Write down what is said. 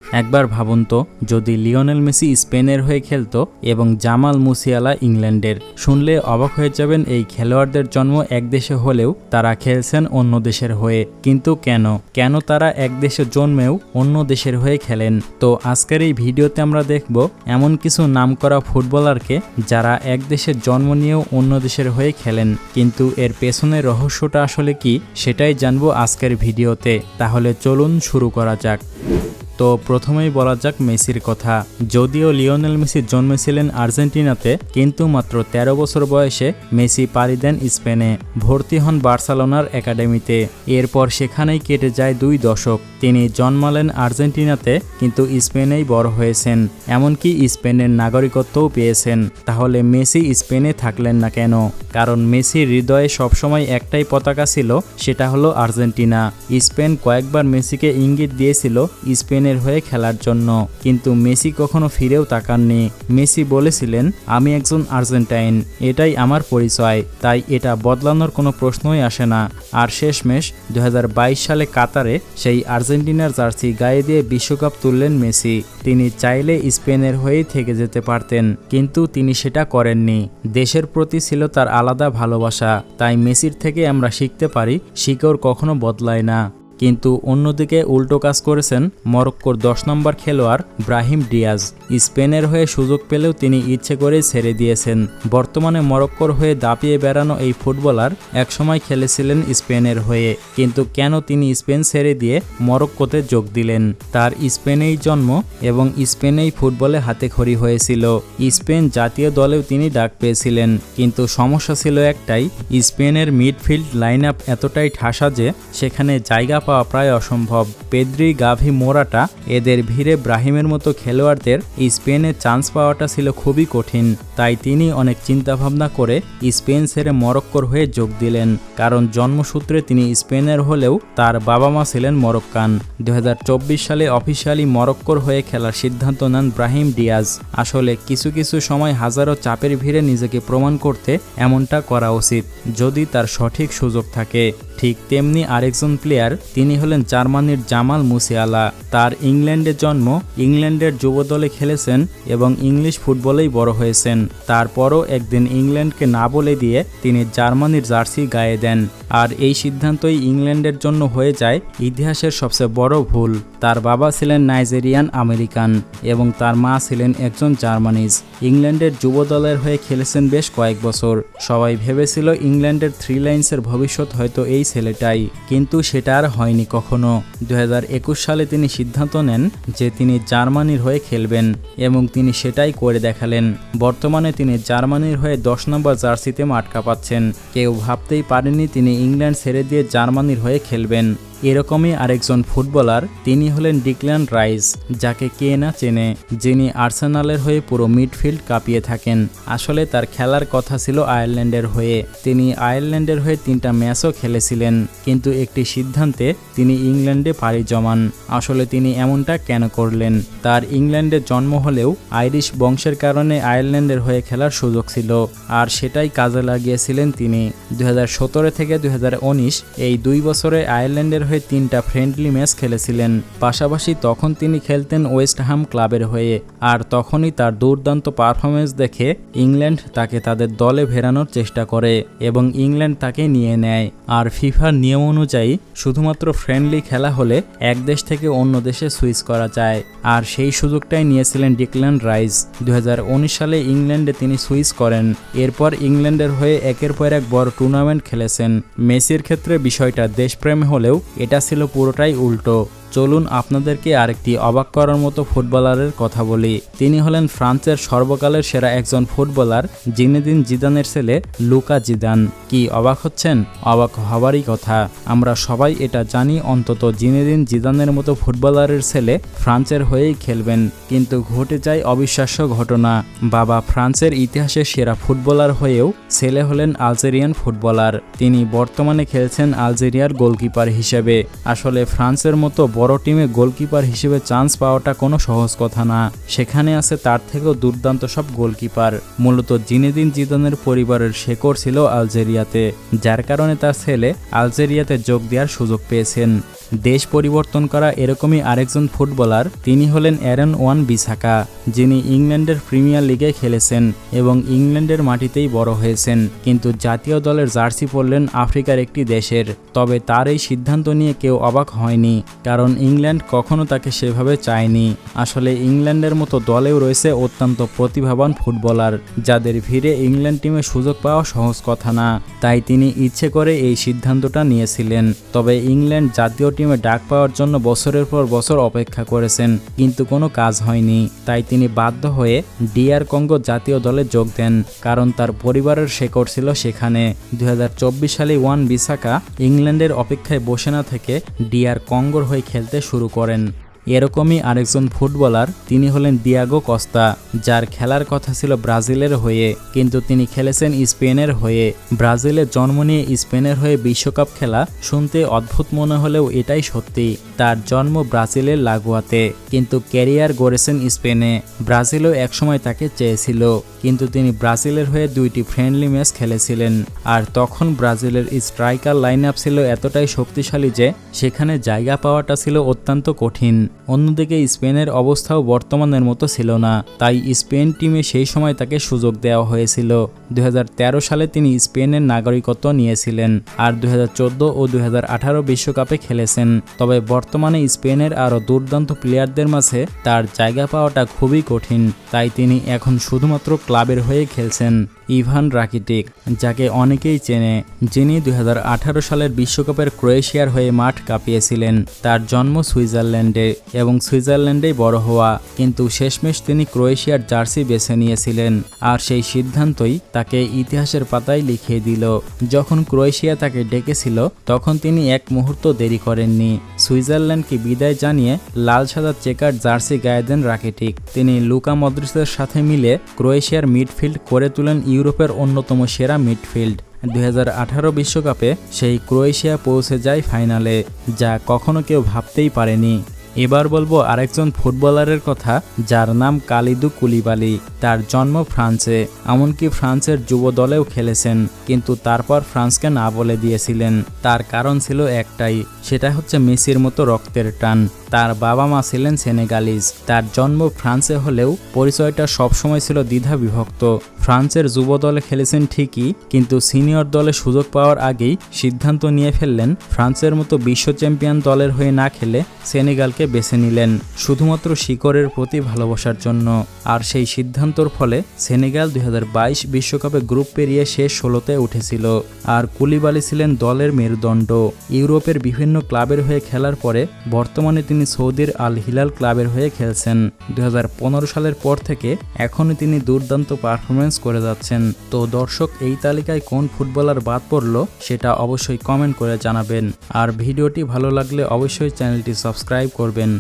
একবার ভাবুন তো, যদি লিওনেল মেসি স্পেনের হয়ে খেলতো এবং জামাল মুসিয়ালা ইংল্যান্ডের। শুনলে অবাক হয়ে যাবেন, এই খেলোয়াড়দের জন্ম এক দেশে হলেও তারা খেলছেন অন্য দেশের হয়ে। কিন্তু কেন তারা এক দেশে জন্মেও অন্য দেশের হয়ে খেলেন? তো আজকের এই ভিডিওতে আমরা দেখব এমন কিছু নামকরা ফুটবলারকে যারা এক দেশের জন্ম নিয়েও অন্য দেশের হয়ে খেলেন, কিন্তু এর পেছনের রহস্যটা আসলে কি সেটাই জানবো আজকের ভিডিওতে। তাহলে চলুন শুরু করা যাক। তো প্রথমেই বলা যাক মেসির কথা। যদিও লিওনেল মেসি জন্মেছিলেন আর্জেন্টিনাতে, কিন্তু মাত্র 13 বছর বয়সে মেসি পাড়ি দেন স্পেনে, ভর্তি হন বার্সেলোনার একাডেমিতে। এরপর সেখানেই কেটে যায় 2 দশক। তিনি জন্মালেন আর্জেন্টিনাতে, কিন্তু স্পেনেই বড় হয়েছেন, এমনকি স্পেনের নাগরিকত্বও পেয়েছেন। তাহলে মেসি স্পেনে থাকলেন না কেন? কারণ মেসির হৃদয়ে সবসময় একটাই পতাকা ছিল, সেটা হলো আর্জেন্টিনা। স্পেন কয়েকবার মেসিকে ইঙ্গিত দিয়েছিল স্পেনের হয়ে খেলার জন্য, কিন্তু মেসি কখনো ফিরেও তাকাননি। মেসি বলেছিলেন, আমি একজন আর্জেন্টাইন, এটাই আমার পরিচয়, তাই এটা বদলানোর কোনো প্রশ্নই আসে না। আর শেষমেশ 2022 সালে কাতারে সেই আর্জেন্টিনার জার্সি গায়ে দিয়ে বিশ্বকাপ তুললেন মেসি। তিনি চাইলে স্পেনের হয়েই থেকে যেতে পারতেন, কিন্তু তিনি সেটা করেননি। দেশের প্রতি ছিল তার আলাদা ভালোবাসা। তাই মেসির থেকে আমরা শিখতে পারি, শিকড় কখনো বদলায় না। কিন্তু অন্যদিকে উল্টো কাজ করেছেন মরক্কোর 10 নম্বর খেলোয়াড় ব্রাহিম ডিয়াজ। স্পেনের হয়ে সুযোগ পেলেও তিনি ইচ্ছে করেই ছেড়ে দিয়েছেন। বর্তমানে মরক্কোর হয়ে দাপিয়ে বেড়ানো এই ফুটবলার একসময় খেলেছিলেন স্পেনের হয়ে, কিন্তু কেন তিনি স্পেন ছেড়ে দিয়ে মরক্কোতে যোগ দিলেন? তার স্পেনেই জন্ম এবং স্পেনেই ফুটবলে হাতেখড়ি হয়েছিল। স্পেন জাতীয় দলেও তিনি ডাক পেয়েছিলেন, কিন্তু সমস্যা ছিল একটাই, স্পেনের মিডফিল্ড লাইন আপ এতটাই ঠাসা যে সেখানে জায়গা পাওয়া প্রায় অসম্ভব। পেদ্রি, গাভি, মোরাটা এদের ভিড়ে ব্রাহিমের মতো খেলোয়াড়দের স্পেনে চান্স পাওয়াটা ছিল খুবই কঠিন। তাই তিনি অনেক চিন্তাভাবনা করে স্পেন ছেড়ে মরক্কোর হয়ে যোগ দিলেন। কারণ জন্মসূত্রে তিনি স্পেনের হলেও তার বাবা মা ছিলেন মরক্কান। 2024 সালে অফিসিয়ালি মরক্কোর হয়ে খেলার সিদ্ধান্ত নেন ব্রাহিম ডিয়াজ। আসলে কিছু সময় হাজারো চাপের ভিড়ে নিজেকে প্রমাণ করতে এমনটা করা উচিত, যদি তার সঠিক সুযোগ থাকে। ঠিক তেমনি আরেকজন প্লেয়ার, তিনি হলেন জার্মানির জামাল মুসিয়ালা। তার ইংল্যান্ডে জন্ম, ইংল্যান্ডের যুব দলে খেলেছেন এবং ইংলিশ ফুটবলেই বড় হয়েছেন। তারপরও একদিন ইংল্যান্ডকে না বলে দিয়ে তিনি জার্মানির জার্সি গায়ে দেন। আর এই সিদ্ধান্তই ইংল্যান্ডের জন্য হয়ে যায় ইতিহাসের সবচেয়ে বড় ভুল। তার বাবা ছিলেন নাইজেরিয়ান আমেরিকান এবং তার মা ছিলেন একজন জার্মানিজ। ইংল্যান্ডের যুব দলের হয়ে খেলেছেন বেশ কয়েক বছর। সবাই ভেবেছিল ইংল্যান্ডের 3 লাইন্সের ভবিষ্যৎ হয়তো এই ছেলেটাই, কিন্তু সেটা আর হয়নি কখনো। 2021 সালে তিনি সিদ্ধান্ত নেন যে তিনি জার্মানির হয়ে খেলবেন এবং তিনি সেটাই করে দেখালেন। বর্তমানে তিনি জার্মানির হয়ে 10 নম্বর জার্সিতে মাঠ কাঁপাচ্ছেন। কেউ ভাবতেই পারেনি তিনি ইংল্যান্ড ছেড়ে দিয়ে জার্মানির হয়ে খেলবেন। এরকমই আরেকজন ফুটবলার, তিনি হলেন ডিক্ল্যান রাইস, যাকে কে না চেনে, যিনি আর্সেনালের হয়ে পুরো মিডফিল্ড কাঁপিয়ে থাকেন। আসলে তার খেলার কথা ছিল আয়ারল্যান্ডের হয়ে। তিনি আয়ারল্যান্ডের হয়ে 3টা ম্যাচও খেলেছিলেন, কিন্তু একটি সিদ্ধান্তে তিনি ইংল্যান্ডে পাড়ি জমান। আসলে তিনি এমনটা কেন করলেন? তার ইংল্যান্ডে জন্ম হলেও আইরিশ বংশের কারণে আয়ারল্যান্ডের হয়ে খেলার সুযোগ ছিল, আর সেটাই কাজে লাগিয়েছিলেন তিনি। 2017 থেকে 2019 এই 2 বছরে আয়ারল্যান্ডের 3টা ফ্রেন্ডলি ম্যাচ খেলেছিলেন। পাশাপাশি তখন তিনি খেলতেন ওয়েস্ট হাম ক্লাবের হয়ে। আর তখনই তার দুর্দান্ত পারফরমেন্স দেখে ইংল্যান্ড তাকে তাদের দলে ফেরানোর চেষ্টা করে এবং ইংল্যান্ড তাকে নিয়ে নেয়। আর ফিফার নিয়ম অনুযায়ী শুধুমাত্র ফ্রেন্ডলি খেলা হলে এক দেশ থেকে অন্য দেশে সুইচ করা যায়, আর সেই সুযোগটাই নিয়েছিলেন ডিক্ল্যান রাইস। 2019 সালে ইংল্যান্ডে তিনি সুইচ করেন। এরপর ইংল্যান্ডের হয়ে একের পর এক বড় টুর্নামেন্ট খেলেছেন। মেসির ক্ষেত্রে বিষয়টা দেশপ্রেম হলেও এটা ছিল পুরোটাই উল্টো। চলুন আপনাদেরকে আরেকটি অবাক করার মতো ফুটবলারের কথা বলি। তিনি হলেন ফ্রান্সের সর্বকালের সেরা একজন ফুটবলার, জিনেদিন জিদানের ছেলে লুকা জিদান। কি অবাক হচ্ছেন? অবাক হবারই কথা। আমরা সবাই এটা জানি, অন্তত জিনেদিন জিদানের মতো ফুটবলারের ছেলে ফ্রান্সের হয়েই খেলবেন। কিন্তু ঘটে যায় অবিশ্বাস্য ঘটনা। বাবা ফ্রান্সের ইতিহাসের সেরা ফুটবলার হয়েও ছেলে হলেন আলজেরিয়ান ফুটবলার। তিনি বর্তমানে খেলছেন আলজেরিয়ার গোলকিপার হিসেবে। আসলে ফ্রান্সের মতো বড় টিমে গোলকিপার হিসেবে চান্স পাওয়াটা কোনো সহজ কথা না। সেখানে আছে তার থেকেও দুর্দান্ত সব গোলকিপার। মূলত জিনেদিন জিদানের পরিবারের শেকড় ছিল আলজেরিয়াতে, যার কারণে তার ছেলে আলজেরিয়াতে যোগ দেওয়ার সুযোগ পেয়েছেন। দেশ পরিবর্তন করা এরকমই আরেকজন ফুটবলার তিনি হলেন অ্যারন ওয়ান বিসাকা, যিনি ইংল্যান্ডের প্রিমিয়ার লিগে খেলেছেন এবং ইংল্যান্ডের মাটিতেই বড় হয়েছেন, কিন্তু জাতীয় দলের জার্সি পরলেন আফ্রিকার একটি দেশের। তবে তার এই সিদ্ধান্ত নিয়ে কেউ অবাক হয়নি, কারণ ইংল্যান্ড কখনো তাকে সেভাবে চায়নি। আসলে ইংল্যান্ডের মতো দলেও রয়েছে অত্যন্ত প্রতিভাবান ফুটবলার, যাদের ভিড়ে ইংল্যান্ড টিমে সুযোগ পাওয়া সহজ কথা না। তাই তিনি ইচ্ছে করে এই সিদ্ধান্তটা নিয়েছিলেন। তবে ইংল্যান্ড জাতীয় টিমে ডাক পাওয়ার জন্য বছরের পর বছর অপেক্ষা করেছেন, কিন্তু কোনো কাজ হয়নি। তাই তিনি বাধ্য হয়ে ডিআর কঙ্গো জাতীয় দলে যোগ দেন, কারণ তার পরিবারের শেকড় ছিল সেখানে। 2024 সালে ওয়ান বিসাকা ইংল্যান্ডের অপেক্ষায় বসে না থেকে ডিআর কঙ্গোর হয়ে খেলতে শুরু করেন। এরকমই আরেকজন ফুটবলার তিনি হলেন দিয়াগো কস্তা, যার খেলার কথা ছিল ব্রাজিলের হয়ে, কিন্তু তিনি খেলেছেন স্পেনের হয়ে। ব্রাজিলে জন্ম নিয়ে স্পেনের হয়ে বিশ্বকাপ খেলা শুনতে অদ্ভুত মনে হলেও এটাই সত্যি। তার জন্ম ব্রাজিলের লাগোয়াতে, কিন্তু ক্যারিয়ার গড়েছেন স্পেনে। ব্রাজিলও একসময় তাকে চেয়েছিল, কিন্তু তিনি ব্রাজিলের হয়ে 2টি ফ্রেন্ডলি ম্যাচ খেলেছিলেন। আর তখন ব্রাজিলের স্ট্রাইকার লাইন আপ ছিল এতটাই শক্তিশালী যে সেখানে জায়গা পাওয়াটা ছিল অত্যন্ত কঠিন। অন্যদিকে স্পেনের অবস্থাও বর্তমানের মতো ছিল না, তাই স্পেন টিমে সেই সময় তাকে সুযোগ দেওয়া হয়েছিল। 2013 সালে তিনি স্পেনের নাগরিকত্ব নিয়েছিলেন, আর 2014 ও 2018 বিশ্বকাপে খেলেছেন। তবে বর্তমানে স্পেনের আরও দুর্দান্ত প্লেয়ারদের মাঝে তার জায়গা পাওয়াটা খুবই কঠিন, তাই তিনি এখন শুধুমাত্র ক্লাবের হয়ে খেলছেন। ইভান রাকিটিক, যাকে অনেকেই চেনে, যিনি 2018 সালের বিশ্বকাপের ক্রোয়েশিয়ার হয়ে মাঠ কাঁপিয়েছিলেন। তার জন্ম সুইজারল্যান্ডে এবং সুইজারল্যান্ডেই বড় হওয়া, কিন্তু শেষমেশ তিনি ক্রোয়েশিয়ার জার্সি বেছে নিয়েছিলেন, আর সেই সিদ্ধান্তই তাকে ইতিহাসের পাতায় লিখিয়ে দিল। যখন ক্রোয়েশিয়া তাকে ডেকেছিল তখন তিনি এক মুহূর্ত দেরি করেননি। সুইজারল্যান্ডকে বিদায় জানিয়ে লাল সাদা চেকার জার্সি গায়ে দেন রাকিটিক। তিনি লুকা মদ্রিচের সাথে মিলে ক্রোয়েশিয়ার মিডফিল্ড করে তুলেন ইউরোপের অন্যতম সেরা মিডফিল্ড। 2018 বিশ্বকাপে সেই ক্রোয়েশিয়া পৌঁছে যায় ফাইনালে, যা কখনো কেউ ভাবতেই পারেনি। এবার বলবো আরেকজন ফুটবলারের কথা, যার নাম কালিদু কুলিবালি। তার জন্ম ফ্রান্সে, এমনকি ফ্রান্সের যুব দলেও খেলেছেন, কিন্তু তারপর ফ্রান্সকে না বলে দিয়েছিলেন। তার কারণ ছিল একটাই, সেটা হচ্ছে মেসির মতো রক্তের টান। তার বাবা মা ছিলেন সেনেগালিজ। তার জন্ম ফ্রান্সে হলেও পরিচয়টা সবসময় ছিল দ্বিধা বিভক্ত। ফ্রান্সের যুব দলে খেলেছেন ঠিকই, কিন্তু সিনিয়র দলে সুযোগ পাওয়ার আগেই সিদ্ধান্ত নিয়ে ফেললেন ফ্রান্সের মতো বিশ্ব চ্যাম্পিয়ন দলের হয়ে না খেলে সেনেগালকে বেছে নিলেন, শুধুমাত্র শিকড়ের প্রতি ভালোবাসার জন্য। আর সেই সিদ্ধান্তর ফলে সেনেগাল 2022 বিশ্বকাপে গ্রুপ পেরিয়ে শেষ 16তে উঠেছিল। আর কুলিবালি ছিলেন দলের মেরুদণ্ড। ইউরোপের বিভিন্ন ক্লাবের হয়ে খেলার পরে বর্তমানে তিনি সৌদির আল হিলাল ক্লাবের হয়ে খেলছেন। 2015 সালের পর থেকে এখনই তিনি দুর্দান্ত পারফরমেন্স করে যাচ্ছেন। তো দর্শক, এই তালিকায় কোন ফুটবলার বাদ পড়ল সেটা অবশ্যই কমেন্ট করে জানাবেন। আর ভিডিওটি ভালো লাগলে অবশ্যই চ্যানেলটি সাবস্ক্রাইব করবেন।